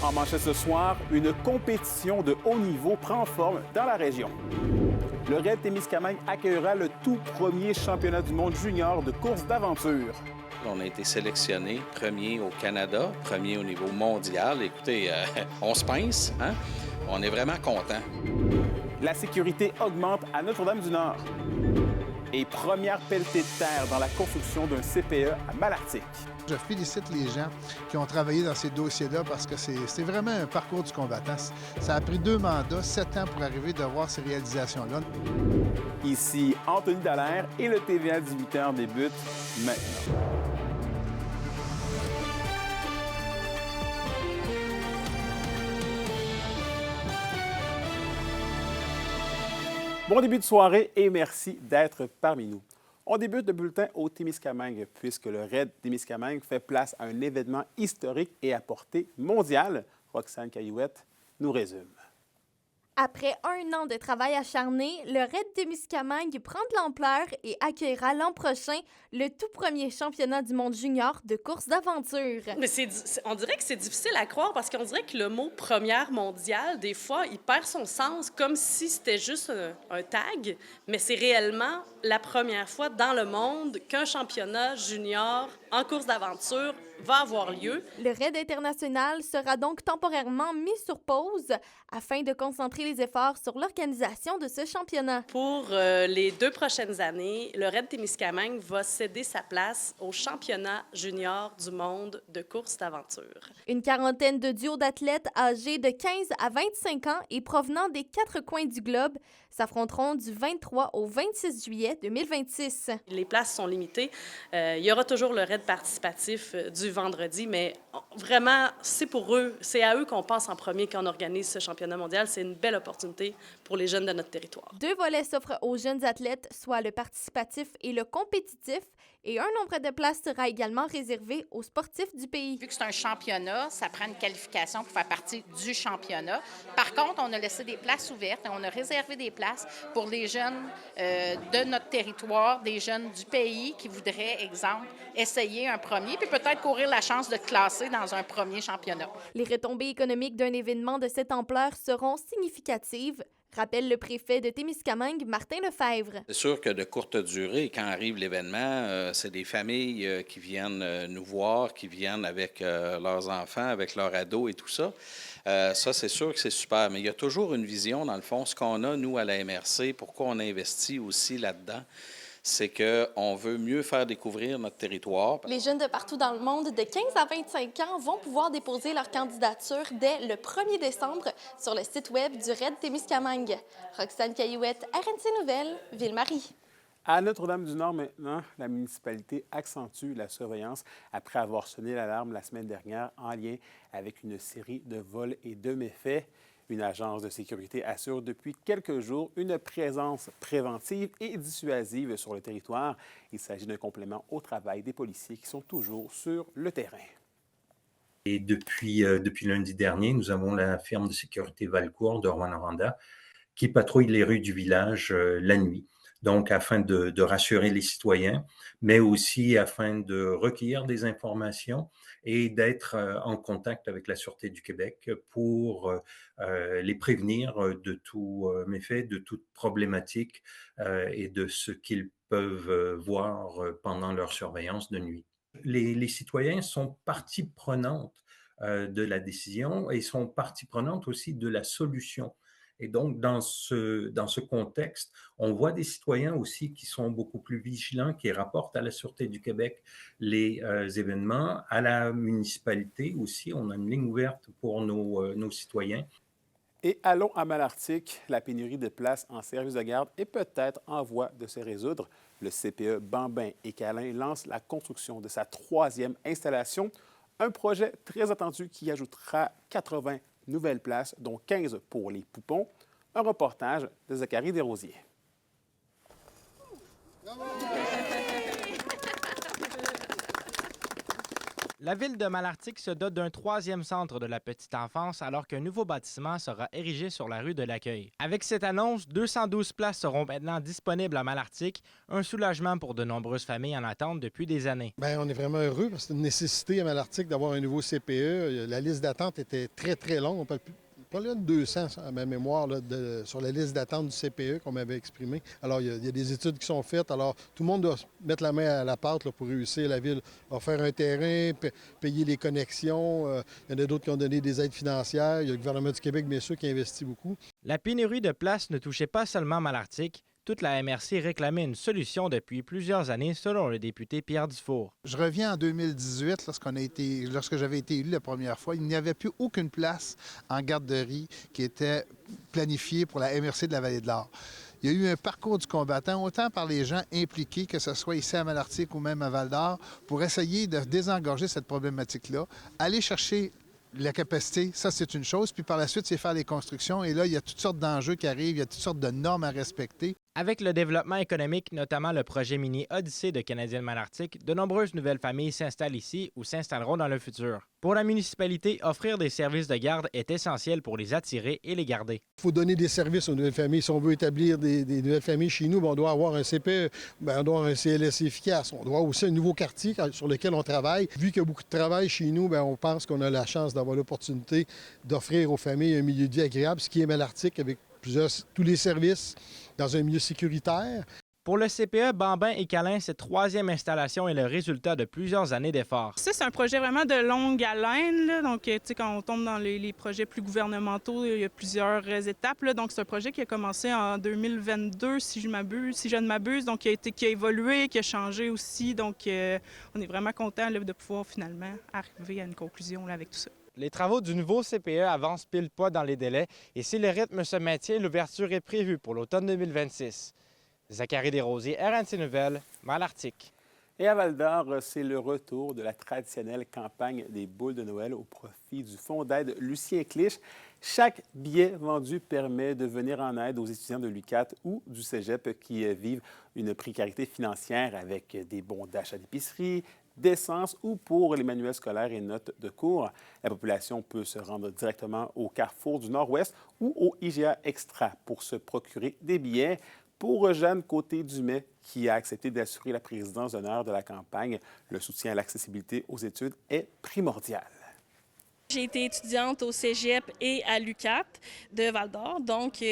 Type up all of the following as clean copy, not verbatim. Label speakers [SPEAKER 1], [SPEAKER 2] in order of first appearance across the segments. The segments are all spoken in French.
[SPEAKER 1] En manchette ce soir, une compétition de haut niveau prend forme dans la région. Le Raid Témiscamingue accueillera le tout premier championnat du monde junior de course d'aventure.
[SPEAKER 2] On a été sélectionné premier au Canada, premier au niveau mondial. Écoutez, on se pince, hein? On est vraiment contents.
[SPEAKER 1] La sécurité augmente à Notre-Dame-du-Nord. Et première pelletée de terre dans la construction d'un CPE à Malartic.
[SPEAKER 3] Je félicite les gens qui ont travaillé dans ces dossiers-là parce que c'est vraiment un parcours du combattant. Ça a pris 2 mandats, 7 ans pour arriver à voir ces réalisations-là.
[SPEAKER 1] Ici Anthony Dallaire et le TVA 18h débute maintenant. Bon début de soirée et merci d'être parmi nous. On débute le bulletin au Témiscamingue puisque le Raid Témiscamingue fait place à un événement historique et à portée mondiale. Roxane Caillouette nous résume.
[SPEAKER 4] Après 1 an de travail acharné, le Raid Témiscamingue prend de l'ampleur et accueillera l'an prochain le tout premier championnat du monde junior de course d'aventure.
[SPEAKER 5] Mais on dirait que c'est difficile à croire parce qu'on dirait que le mot « première mondiale », des fois, il perd son sens comme si c'était juste un tag, mais c'est réellement la première fois dans le monde qu'un championnat junior en course d'aventure va avoir lieu.
[SPEAKER 4] Le Raid international sera donc temporairement mis sur pause afin de concentrer les efforts sur l'organisation de ce championnat.
[SPEAKER 5] Pour les 2 prochaines années, le Raid Témiscamingue va céder sa place au championnat junior du monde de course d'aventure.
[SPEAKER 4] Une quarantaine de duos d'athlètes âgés de 15 à 25 ans et provenant des 4 coins du globe s'affronteront du 23 au 26 juillet 2026.
[SPEAKER 5] Les places sont limitées. Il y aura toujours le raid participatif du vendredi, mais vraiment, c'est pour eux, c'est à eux qu'on pense en premier quand on organise ce championnat mondial. C'est une belle opportunité pour les jeunes de notre territoire.
[SPEAKER 4] 2 volets s'offrent aux jeunes athlètes, soit le participatif et le compétitif, et un nombre de places sera également réservé aux sportifs du pays.
[SPEAKER 6] Vu que c'est un championnat, ça prend une qualification pour faire partie du championnat. Par contre, on a laissé des places ouvertes et on a réservé des places pour les jeunes de notre territoire, des jeunes du pays qui voudraient, exemple, essayer un premier, puis peut-être courir la chance de classer dans un premier championnat.
[SPEAKER 4] Les retombées économiques d'un événement de cette ampleur seront significatives, rappelle le préfet de Témiscamingue, Martin Lefebvre.
[SPEAKER 2] C'est sûr que de courte durée, quand arrive l'événement, c'est des familles qui viennent nous voir, qui viennent avec leurs enfants, avec leurs ados et tout ça. Ça, c'est sûr que c'est super. Mais il y a toujours une vision, dans le fond. Ce qu'on a, nous, à la MRC, pourquoi on investit aussi là-dedans, c'est qu'on veut mieux faire découvrir notre territoire.
[SPEAKER 4] Les jeunes de partout dans le monde de 15 à 25 ans vont pouvoir déposer leur candidature dès le 1er décembre sur le site web du Raid Témiscamingue. Roxane Caillouette, RNC Nouvelles, Ville-Marie.
[SPEAKER 1] À Notre-Dame-du-Nord maintenant, la municipalité accentue la surveillance après avoir sonné l'alarme la semaine dernière en lien avec une série de vols et de méfaits. Une agence de sécurité assure depuis quelques jours une présence préventive et dissuasive sur le territoire. Il s'agit d'un complément au travail des policiers qui sont toujours sur le terrain.
[SPEAKER 7] Et depuis lundi dernier, nous avons la firme de sécurité Valcourt de Rouyn-Noranda qui patrouille les rues du village la nuit. Donc, afin de rassurer les citoyens, mais aussi afin de recueillir des informations et d'être en contact avec la Sûreté du Québec pour les prévenir de tout méfait, de toute problématique et de ce qu'ils peuvent voir pendant leur surveillance de nuit. Les citoyens sont partie prenante de la décision et sont partie prenante aussi de la solution. Et donc, dans ce contexte, on voit des citoyens aussi qui sont beaucoup plus vigilants, qui rapportent à la Sûreté du Québec les événements, à la municipalité aussi. On a une ligne ouverte pour nos citoyens.
[SPEAKER 1] Et allons à Malartic. La pénurie de places en service de garde est peut-être en voie de se résoudre. Le CPE Bambin et Câlin lance la construction de sa 3e installation, un projet très attendu qui ajoutera 80 nouvelles places, dont 15 pour les poupons. Un reportage de Zachary Desrosiers.
[SPEAKER 8] La ville de Malartic se dote d'un 3e centre de la petite enfance alors qu'un nouveau bâtiment sera érigé sur la rue de l'Accueil. Avec cette annonce, 212 places seront maintenant disponibles à Malartic, un soulagement pour de nombreuses familles en attente depuis des années.
[SPEAKER 3] Bien, on est vraiment heureux parce que c'est une nécessité à Malartic d'avoir un nouveau CPE. La liste d'attente était très, très longue. On parle plus pas loin de 200 à ma mémoire là, sur la liste d'attente du CPE qu'on m'avait exprimé. Alors, il y a des études qui sont faites. Alors, tout le monde doit mettre la main à la pâte là, pour réussir. La ville va faire un terrain, payer les connexions. Il y en a d'autres qui ont donné des aides financières. Il y a le gouvernement du Québec, bien sûr, qui investit beaucoup.
[SPEAKER 8] La pénurie de places ne touchait pas seulement Malartic. Toute la MRC réclamait une solution depuis plusieurs années, selon le député Pierre Dufour.
[SPEAKER 3] Je reviens en 2018, lorsque j'avais été élu la première fois. Il n'y avait plus aucune place en garderie qui était planifiée pour la MRC de la Vallée-de-l'Or. Il y a eu un parcours du combattant, autant par les gens impliqués, que ce soit ici à Malartic ou même à Val-d'Or, pour essayer de désengorger cette problématique-là, aller chercher la capacité, ça, c'est une chose. Puis par la suite, c'est faire les constructions. Et là, il y a toutes sortes d'enjeux qui arrivent, il y a toutes sortes de normes à respecter.
[SPEAKER 8] Avec le développement économique, notamment le projet minier Odyssée de Canadienne Malartic, de nombreuses nouvelles familles s'installent ici ou s'installeront dans le futur. Pour la municipalité, offrir des services de garde est essentiel pour les attirer et les garder.
[SPEAKER 3] Il faut donner des services aux nouvelles familles. Si on veut établir des nouvelles familles chez nous, on doit avoir un CPE, on doit avoir un CLS efficace. On doit avoir aussi un nouveau quartier sur lequel on travaille. Vu qu'il y a beaucoup de travail chez nous, on pense qu'on a la chance d'avoir l'opportunité d'offrir aux familles un milieu de vie agréable, ce qui est Malartic avec tous les services dans un milieu sécuritaire.
[SPEAKER 8] Pour le CPE Bambin et Câlin, cette 3e installation est le résultat de plusieurs années d'efforts.
[SPEAKER 9] Ça, c'est un projet vraiment de longue haleine. Là. Donc, quand on tombe dans les projets plus gouvernementaux, il y a plusieurs étapes. Là. Donc, c'est un projet qui a commencé en 2022, si je ne m'abuse. Donc, qui a évolué, qui a changé aussi. Donc, on est vraiment content de pouvoir finalement arriver à une conclusion là, avec tout ça.
[SPEAKER 8] Les travaux du nouveau CPE avancent pile poil dans les délais et si le rythme se maintient, l'ouverture est prévue pour l'automne 2026. Zachary Desrosiers, RNC Nouvelles, Malartic.
[SPEAKER 1] Et à Val-d'Or, c'est le retour de la traditionnelle campagne des boules de Noël au profit du fonds d'aide Lucien Clich. Chaque billet vendu permet de venir en aide aux étudiants de l'UQAT ou du cégep qui vivent une précarité financière avec des bons d'achat d'épicerie, d'essence ou pour les manuels scolaires et notes de cours. La population peut se rendre directement au Carrefour du Nord-Ouest ou au IGA Extra pour se procurer des billets. Pour Jeanne Côté-Dumais, qui a accepté d'assurer la présidence d'honneur de la campagne, le soutien à l'accessibilité aux études est primordial.
[SPEAKER 10] J'ai été étudiante au cégep et à l'UQAT de Val-d'Or, donc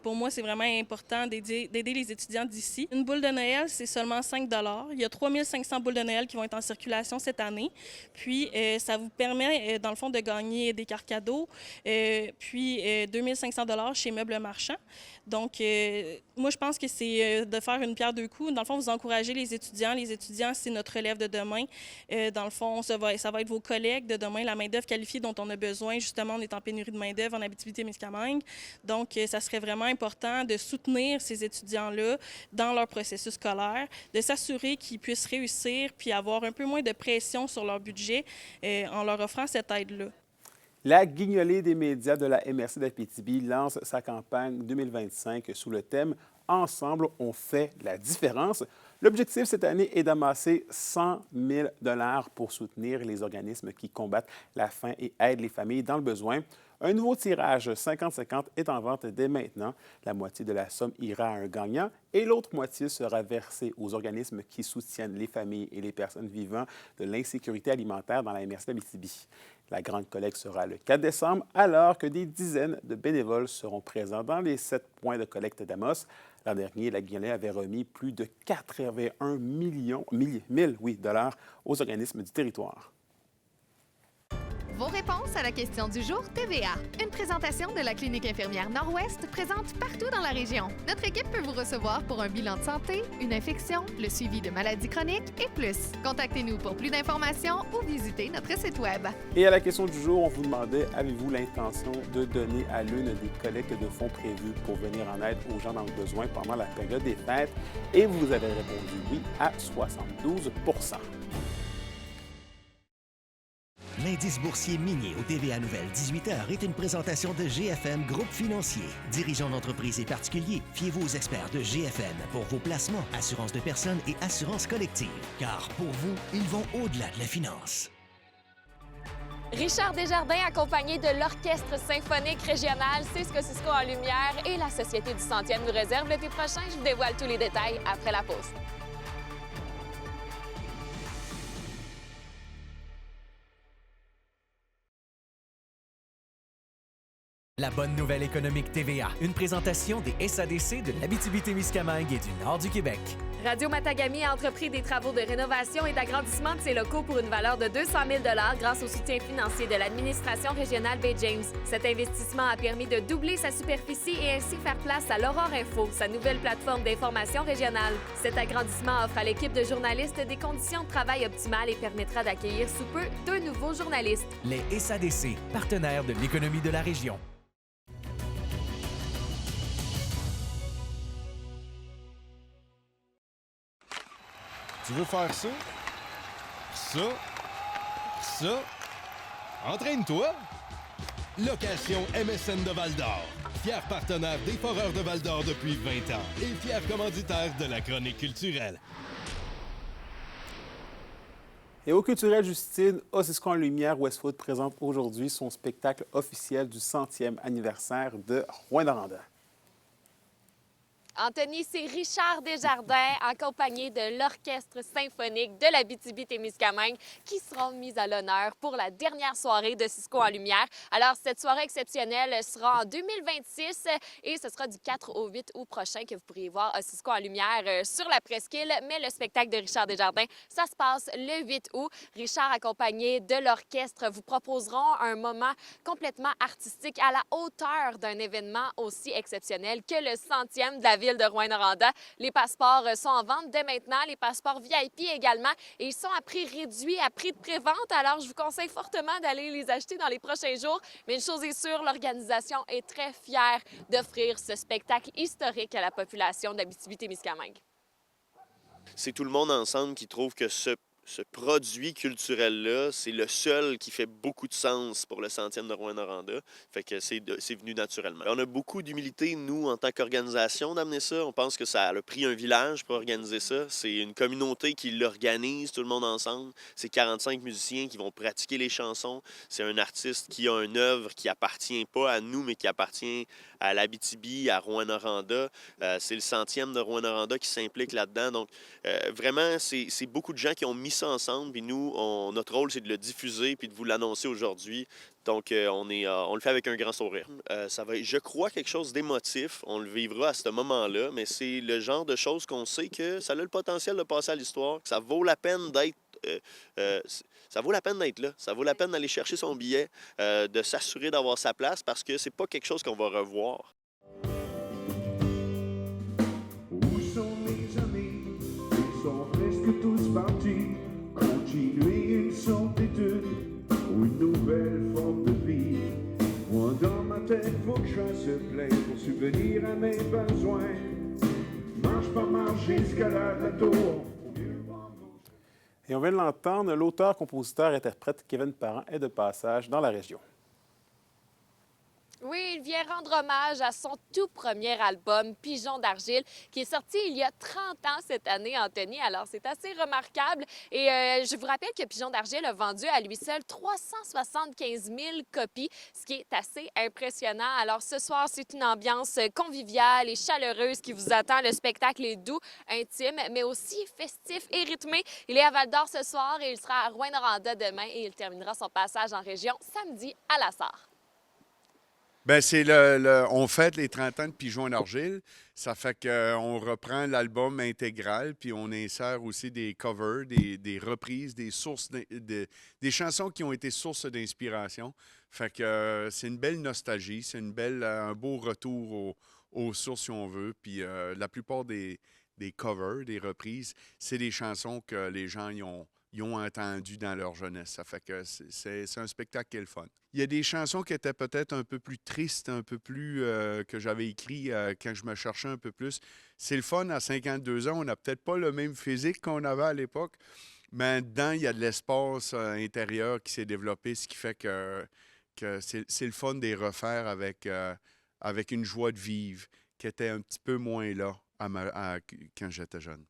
[SPEAKER 10] pour moi, c'est vraiment important d'aider les étudiants d'ici. Une boule de Noël, c'est seulement 5 $. Il y a 3500 boules de Noël qui vont être en circulation cette année. Puis, ça vous permet, dans le fond, de gagner des cartes cadeaux, puis 2500 $ chez Meubles Marchand. Donc, moi, je pense que c'est de faire une pierre deux coups. Dans le fond, vous encouragez les étudiants. Les étudiants, c'est notre relève de demain. Dans le fond, ça va être vos collègues de demain, la main-d'œuvre qualifiée dont on a besoin. Justement, on est en pénurie de main-d'œuvre en Abitibi-Témiscamingue. Donc, ça serait vraiment important de soutenir ces étudiants-là dans leur processus scolaire, de s'assurer qu'ils puissent réussir puis avoir un peu moins de pression sur leur budget en leur offrant cette aide-là.
[SPEAKER 1] La guignolée des médias de la MRC d'Abitibi lance sa campagne 2025 sous le thème « Ensemble, on fait la différence ». L'objectif cette année est d'amasser 100 000 $ pour soutenir les organismes qui combattent la faim et aident les familles dans le besoin. Un nouveau tirage 50-50 est en vente dès maintenant. La moitié de la somme ira à un gagnant et l'autre moitié sera versée aux organismes qui soutiennent les familles et les personnes vivant de l'insécurité alimentaire dans la MRC d'Abitibi. La grande collecte sera le 4 décembre, alors que des dizaines de bénévoles seront présents dans les 7 points de collecte d'Amos. L'an dernier, la Guignolée avait remis plus de 81 000 $ aux organismes du territoire.
[SPEAKER 11] Vos réponses à la question du jour TVA. Une présentation de la Clinique infirmière Nord-Ouest présente partout dans la région. Notre équipe peut vous recevoir pour un bilan de santé, une infection, le suivi de maladies chroniques et plus. Contactez-nous pour plus d'informations ou visitez notre site Web.
[SPEAKER 1] Et à la question du jour, on vous demandait, avez-vous l'intention de donner à l'une des collectes de fonds prévues pour venir en aide aux gens dans le besoin pendant la période des fêtes? Et vous avez répondu oui à 72 %.
[SPEAKER 12] L'indice boursier minier au TVA Nouvelle 18h est une présentation de GFM Groupe Financier. Dirigeants d'entreprises et particuliers, fiez-vous aux experts de GFM pour vos placements, assurances de personnes et assurances collectives. Car pour vous, ils vont au-delà de la finance.
[SPEAKER 13] Richard Desjardins, accompagné de l'Orchestre symphonique régional Cisco Cisco en lumière et la Société du Centième nous réserve l'été prochain. Je vous dévoile tous les détails après la pause.
[SPEAKER 14] La bonne nouvelle économique TVA, une présentation des SADC de l'Abitibi-Témiscamingue et du nord du Québec.
[SPEAKER 13] Radio Matagami a entrepris des travaux de rénovation et d'agrandissement de ses locaux pour une valeur de 200 000 grâce au soutien financier de l'administration régionale Bay-James. Cet investissement a permis de doubler sa superficie et ainsi faire place à l'Aurore Info, sa nouvelle plateforme d'information régionale. Cet agrandissement offre à l'équipe de journalistes des conditions de travail optimales et permettra d'accueillir sous peu 2 nouveaux journalistes.
[SPEAKER 14] Les SADC, partenaires de l'économie de la région.
[SPEAKER 15] Tu veux faire ça? Ça? Ça? Entraîne-toi! Location MSN de Val-d'Or. Fier partenaire des Foreurs de Val-d'Or depuis 20 ans et fier commanditaire de la chronique culturelle.
[SPEAKER 1] Et au Culturel Justine, Cisco en lumière, Westwood présente aujourd'hui son spectacle officiel du 100e anniversaire de Rouyn-Noranda.
[SPEAKER 13] Anthony, c'est Richard Desjardins, accompagné de l'Orchestre symphonique de l'Abitibi-Témiscamingue, qui seront mis à l'honneur pour la dernière soirée de Cisco en lumière. Alors, cette soirée exceptionnelle sera en 2026 et ce sera du 4 au 8 août prochain que vous pourrez voir Cisco en lumière sur la presqu'île. Mais le spectacle de Richard Desjardins, ça se passe le 8 août. Richard, accompagné de l'orchestre, vous proposeront un moment complètement artistique à la hauteur d'un événement aussi exceptionnel que le 100e de la ville de Rouyn-Noranda. Les passeports sont en vente dès maintenant, les passeports VIP également, et ils sont à prix réduit, à prix de prévente. Alors, je vous conseille fortement d'aller les acheter dans les prochains jours. Mais une chose est sûre, l'organisation est très fière d'offrir ce spectacle historique à la population d'Abitibi-Témiscamingue.
[SPEAKER 16] C'est tout le monde ensemble qui trouve que ce produit culturel-là, c'est le seul qui fait beaucoup de sens pour le 100e de Rouyn-Noranda. Fait que c'est venu naturellement. On a beaucoup d'humilité, nous, en tant qu'organisation, d'amener ça. On pense que ça a pris un village pour organiser ça. C'est une communauté qui l'organise, tout le monde ensemble. C'est 45 musiciens qui vont pratiquer les chansons. C'est un artiste qui a une œuvre qui appartient pas à nous, mais qui appartient à l'Abitibi, à Rouyn-Noranda. C'est le 100e de Rouyn-Noranda qui s'implique là-dedans. Donc, vraiment, c'est beaucoup de gens qui ont mis ça ensemble, puis nous, notre rôle, c'est de le diffuser puis de vous l'annoncer aujourd'hui. Donc, on le fait avec un grand sourire. Ça va être, je crois, quelque chose d'émotif. On le vivra à ce moment-là, mais c'est le genre de choses qu'on sait que ça a le potentiel de passer à l'histoire, que ça vaut la peine d'être ça vaut la peine d'être là. Ça vaut la peine d'aller chercher son billet, de s'assurer d'avoir sa place, parce que c'est pas quelque chose qu'on va revoir.
[SPEAKER 17] Où sont mes amis? Ils sont presque tous partis. Continuer une sorte d'étude ou une nouvelle forme de vie. Moi, dans ma tête, faut que je fasse plein pour subvenir à mes besoins. Marche par marche, escalade la tour.
[SPEAKER 1] Et on vient de l'entendre, l'auteur, compositeur, interprète Kevin Parent est de passage dans la région.
[SPEAKER 13] Oui, il vient rendre hommage à son tout premier album, Pigeon d'argile, qui est sorti il y a 30 ans cette année, Anthony. Alors, c'est assez remarquable. Et je vous rappelle que Pigeon d'argile a vendu à lui seul 375 000 copies, ce qui est assez impressionnant. Alors, ce soir, c'est une ambiance conviviale et chaleureuse qui vous attend. Le spectacle est doux, intime, mais aussi festif et rythmé. Il est à Val-d'Or ce soir et il sera à Rouyn-Noranda demain et il terminera son passage en région samedi à la Sarre.
[SPEAKER 18] Bien, c'est on fête les 30 ans de Pigeon d'argile. Ça fait qu'on reprend l'album intégral, puis on insère aussi des covers, des reprises, des sources, des chansons qui ont été source d'inspiration. Fait que c'est une belle nostalgie, c'est un beau retour aux sources, si on veut. Puis la plupart des covers, des reprises, c'est des chansons que les gens y ont entendu dans leur jeunesse. Ça fait que c'est un spectacle qui est le fun. Il y a des chansons qui étaient peut-être un peu plus tristes, un peu plus que j'avais écrit quand je me cherchais un peu plus. C'est le fun, à 52 ans, on n'a peut-être pas le même physique qu'on avait à l'époque, mais dedans, il y a de l'espace intérieur qui s'est développé, ce qui fait que c'est le fun de les refaire avec une joie de vivre qui était un petit peu moins là quand j'étais jeune.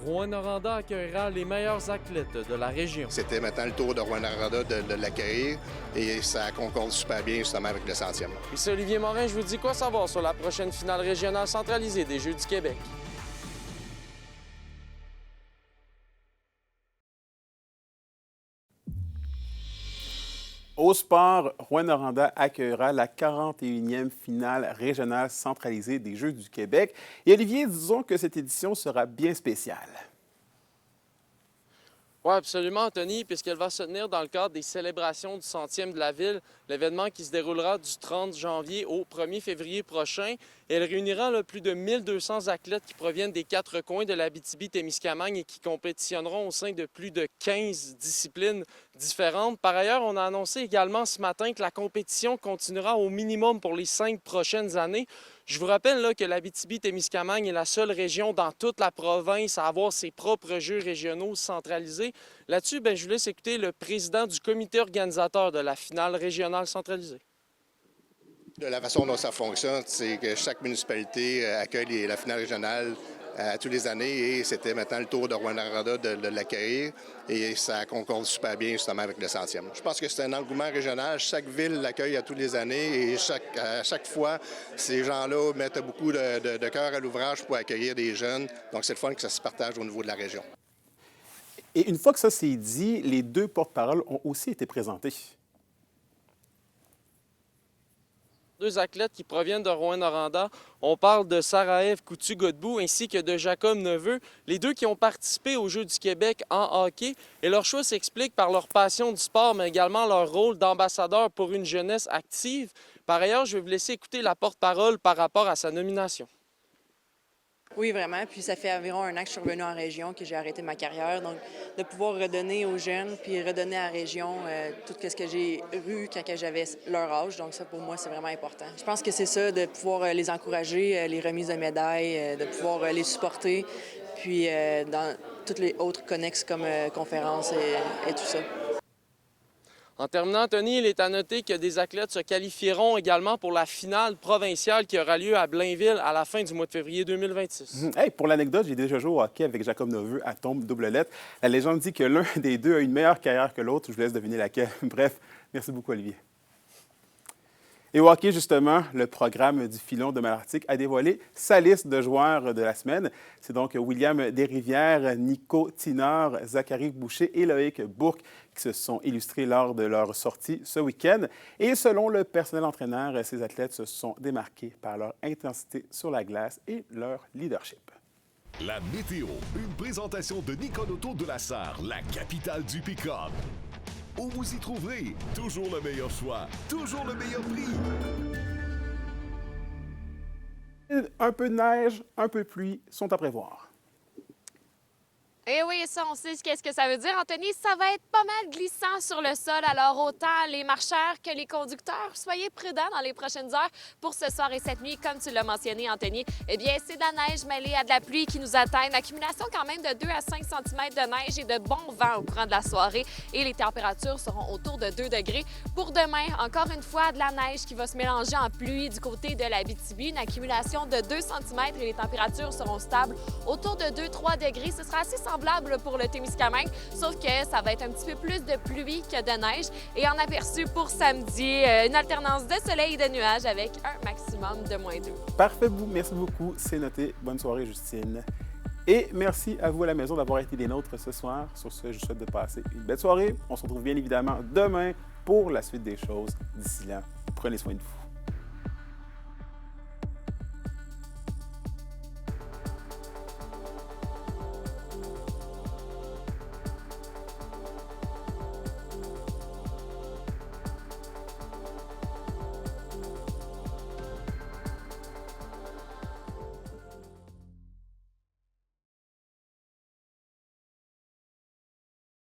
[SPEAKER 19] Rouyn-Noranda accueillera les meilleurs athlètes de la région.
[SPEAKER 20] C'était maintenant le tour de Rouyn-Noranda de l'accueillir et ça concorde super bien justement avec le 100e.
[SPEAKER 19] Ici Olivier Morin, je vous dis quoi savoir sur la prochaine finale régionale centralisée des Jeux du Québec.
[SPEAKER 1] Au sport, Rouyn-Noranda accueillera la 41e finale régionale centralisée des Jeux du Québec. Et Olivier, disons que cette édition sera bien spéciale.
[SPEAKER 19] Oui, absolument, Anthony, puisqu'elle va se tenir dans le cadre des célébrations du 100e de la ville, l'événement qui se déroulera du 30 janvier au 1er février prochain. Et elle réunira plus de 1200 athlètes qui proviennent des 4 coins de l'Abitibi-Témiscamingue et qui compétitionneront au sein de plus de 15 disciplines différentes. Par ailleurs, on a annoncé également ce matin que la compétition continuera au minimum pour les 5 prochaines années. Je vous rappelle que l'Abitibi-Témiscamingue est la seule région dans toute la province à avoir ses propres jeux régionaux centralisés. Là-dessus, je vous laisse écouter le président du comité organisateur de la finale régionale centralisée.
[SPEAKER 20] De la façon dont ça fonctionne, c'est que chaque municipalité accueille la finale régionale à tous les années et c'était maintenant le tour de Rouyn-Noranda de l'accueillir et ça concorde super bien justement avec le 100e. Je pense que c'est un engouement régional. Chaque ville l'accueille à tous les années et à chaque fois, ces gens-là mettent beaucoup de cœur à l'ouvrage pour accueillir des jeunes. Donc c'est le fun que ça se partage au niveau de la région.
[SPEAKER 1] Et une fois que ça s'est dit, les 2 porte-paroles ont aussi été présentés.
[SPEAKER 19] 2 athlètes qui proviennent de Rouyn-Noranda. On parle de Sarah-Ève Coutu-Godbout ainsi que de Jacob Neveu, les 2 qui ont participé aux Jeux du Québec en hockey. Et leur choix s'explique par leur passion du sport, mais également leur rôle d'ambassadeur pour une jeunesse active. Par ailleurs, je vais vous laisser écouter la porte-parole par rapport à sa nomination.
[SPEAKER 21] Oui, vraiment. Puis ça fait environ 1 an que je suis revenue en région, que j'ai arrêté ma carrière. Donc, de pouvoir redonner aux jeunes, puis redonner à la région tout ce que j'ai eu quand j'avais leur âge. Donc ça, pour moi, c'est vraiment important. Je pense que c'est ça, de pouvoir les encourager, les remises de médailles, de pouvoir les supporter, puis dans toutes les autres connexes comme conférences et tout ça.
[SPEAKER 19] En terminant, Anthony, il est à noter que des athlètes se qualifieront également pour la finale provinciale qui aura lieu à Blainville à la fin du mois de février 2026.
[SPEAKER 1] Hey, pour l'anecdote, j'ai déjà joué au hockey avec Jacob Neveu à Tombe double lettre. La légende dit que l'un des 2 a une meilleure carrière que l'autre. Je vous laisse deviner laquelle. Bref, merci beaucoup, Olivier. Et au hockey, justement, le programme du Filon de Malartic a dévoilé sa liste de joueurs de la semaine. C'est donc William Desrivières, Nico Tinard, Zachary Boucher et Loïc Bourque qui se sont illustrés lors de leur sortie ce week-end. Et selon le personnel entraîneur, ces athlètes se sont démarqués par leur intensité sur la glace et leur leadership.
[SPEAKER 22] La météo, une présentation de Nikon Auto de la Sarre, la capitale du pick-up. Où vous y trouverez toujours le meilleur choix, toujours le meilleur prix.
[SPEAKER 1] Un peu de neige, un peu de pluie sont à prévoir.
[SPEAKER 13] Et oui, ça, on sait qu'est-ce que ça veut dire, Anthony. Ça va être pas mal glissant sur le sol. Alors, autant les marcheurs que les conducteurs, soyez prudents dans les prochaines heures pour ce soir et cette nuit. Comme tu l'as mentionné, Anthony, eh bien, c'est de la neige mêlée à de la pluie qui nous atteint. Une accumulation quand même de 2 à 5 cm de neige et de bons vents au courant de la soirée. Et les températures seront autour de 2 degrés. Pour demain, encore une fois, de la neige qui va se mélanger en pluie du côté de l'Abitibi. Une accumulation de 2 cm et les températures seront stables autour de 2-3 degrés. Ce sera assez semblable pour le Témiscamingue, sauf que ça va être un petit peu plus de pluie que de neige. Et en aperçu pour samedi, une alternance de soleil et de nuages avec un maximum de -2.
[SPEAKER 1] Parfait, merci beaucoup. C'est noté. Bonne soirée, Justine. Et merci à vous à la maison d'avoir été des nôtres ce soir. Sur ce, je vous souhaite de passer une belle soirée. On se retrouve bien évidemment demain pour la suite des choses. D'ici là, prenez soin de vous.